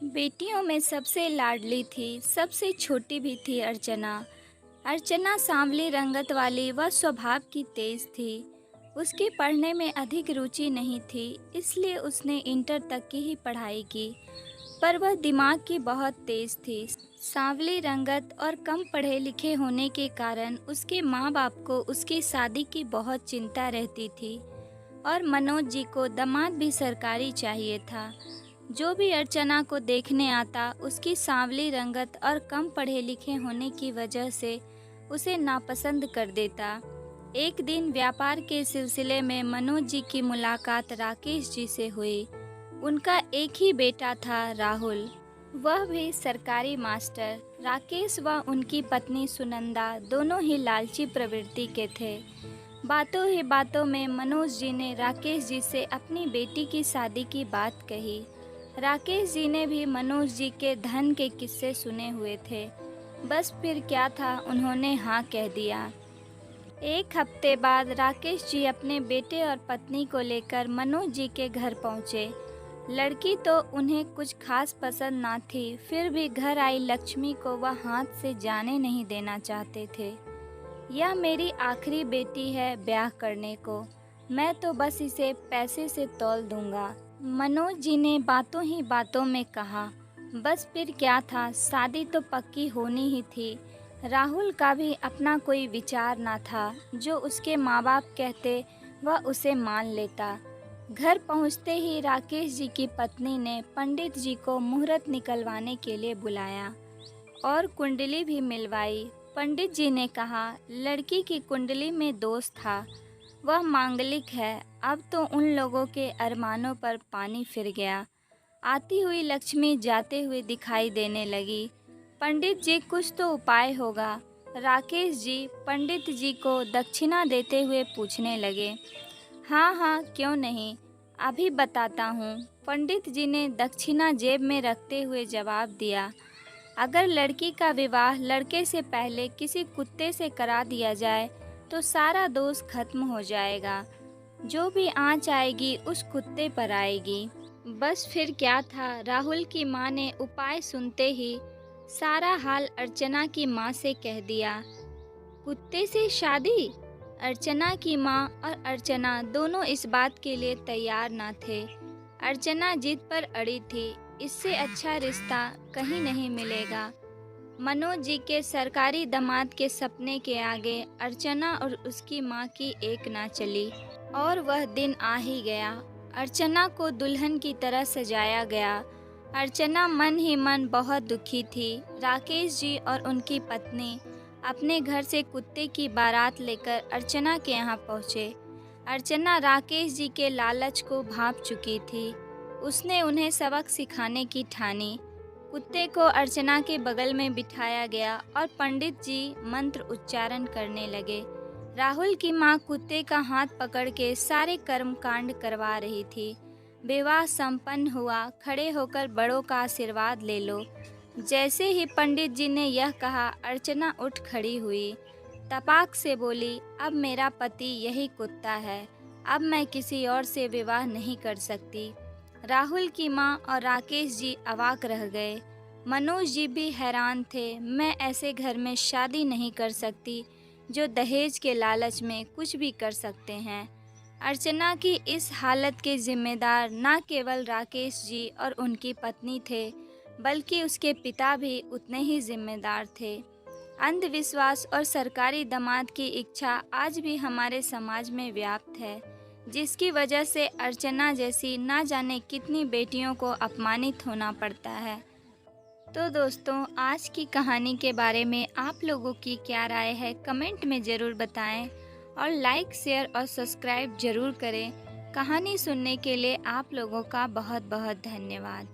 बेटियों में सबसे लाडली थी, सबसे छोटी भी थी अर्चना। अर्चना सांवली रंगत वाली व स्वभाव की तेज थी। उसकी पढ़ने में अधिक रुचि नहीं थी, इसलिए उसने इंटर तक की ही पढ़ाई की। पर वह दिमाग की बहुत तेज थी। सांवली रंगत और कम पढ़े लिखे होने के कारण उसके माँ बाप को उसकी शादी की बहुत चिंता रहती थी और मनोज जी को दामाद भी सरकारी चाहिए था। जो भी अर्चना को देखने आता उसकी सांवली रंगत और कम पढ़े लिखे होने की वजह से उसे नापसंद कर देता। एक दिन व्यापार के सिलसिले में मनोज जी की मुलाकात राकेश जी से हुई। उनका एक ही बेटा था, राहुल, वह भी सरकारी मास्टर। राकेश व उनकी पत्नी सुनंदा दोनों ही लालची प्रवृत्ति के थे। बातों ही बातों में मनोज जी ने राकेश जी से अपनी बेटी की शादी की बात कही। राकेश जी ने भी मनोज जी के धन के किस्से सुने हुए थे। बस फिर क्या था, उन्होंने हाँ कह दिया। एक हफ्ते बाद राकेश जी अपने बेटे और पत्नी को लेकर मनोज जी के घर पहुंचे। लड़की तो उन्हें कुछ खास पसंद ना थी, फिर भी घर आई लक्ष्मी को वह हाथ से जाने नहीं देना चाहते थे। यह मेरी आखिरी बेटी है ब्याह करने को, मैं तो बस इसे पैसे से तौल दूंगा, मनोज जी ने बातों ही बातों में कहा। बस फिर क्या था, शादी तो पक्की होनी ही थी। राहुल का भी अपना कोई विचार ना था, जो उसके माँ बाप कहते वह उसे मान लेता। घर पहुँचते ही राकेश जी की पत्नी ने पंडित जी को मुहूर्त निकलवाने के लिए बुलाया और कुंडली भी मिलवाई। पंडित जी ने कहा, लड़की की कुंडली में दोष था, वह मांगलिक है। अब तो उन लोगों के अरमानों पर पानी फिर गया। आती हुई लक्ष्मी जाते हुए दिखाई देने लगी। पंडित जी, कुछ तो उपाय होगा। राकेश जी पंडित जी को दक्षिणा देते हुए पूछने लगे। हाँ हाँ, क्यों नहीं, अभी बताता हूँ, पंडित जी ने दक्षिणा जेब में रखते हुए जवाब दिया। अगर लड़की का विवाह लड़के से पहले किसी कुत्ते से करा दिया जाए तो सारा दोष खत्म हो जाएगा। जो भी आँच आएगी उस कुत्ते पर आएगी। बस फिर क्या था, राहुल की माँ ने उपाय सुनते ही सारा हाल अर्चना की माँ से कह दिया। कुत्ते से शादी? अर्चना की माँ और अर्चना दोनों इस बात के लिए तैयार न थे। अर्चना जिद पर अड़ी थी, इससे अच्छा रिश्ता कहीं नहीं मिलेगा। मनोज जी के सरकारी दामाद के सपने के आगे अर्चना और उसकी माँ की एक ना चली और वह दिन आ ही गया। अर्चना को दुल्हन की तरह सजाया गया। अर्चना मन ही मन बहुत दुखी थी। राकेश जी और उनकी पत्नी अपने घर से कुत्ते की बारात लेकर अर्चना के यहाँ पहुँचे। अर्चना राकेश जी के लालच को भांप चुकी थी। उसने उन्हें सबक सिखाने की ठानी। कुत्ते को अर्चना के बगल में बिठाया गया और पंडित जी मंत्र उच्चारण करने लगे। राहुल की माँ कुत्ते का हाथ पकड़ के सारे कर्मकांड करवा रही थी। विवाह संपन्न हुआ, खड़े होकर बड़ों का आशीर्वाद ले लो। जैसे ही पंडित जी ने यह कहा, अर्चना उठ खड़ी हुई, तपाक से बोली, अब मेरा पति यही कुत्ता है, अब मैं किसी और से विवाह नहीं कर सकती। राहुल की माँ और राकेश जी अवाक रह गए। मनोज जी भी हैरान थे। मैं ऐसे घर में शादी नहीं कर सकती जो दहेज के लालच में कुछ भी कर सकते हैं। अर्चना की इस हालत के जिम्मेदार न केवल राकेश जी और उनकी पत्नी थे, बल्कि उसके पिता भी उतने ही जिम्मेदार थे। अंधविश्वास और सरकारी दामाद की इच्छा आज भी हमारे समाज में व्याप्त है, जिसकी वजह से अर्चना जैसी ना जाने कितनी बेटियों को अपमानित होना पड़ता है। तो दोस्तों, आज की कहानी के बारे में आप लोगों की क्या राय है, कमेंट में ज़रूर बताएं और लाइक, शेयर और सब्सक्राइब ज़रूर करें। कहानी सुनने के लिए आप लोगों का बहुत बहुत धन्यवाद।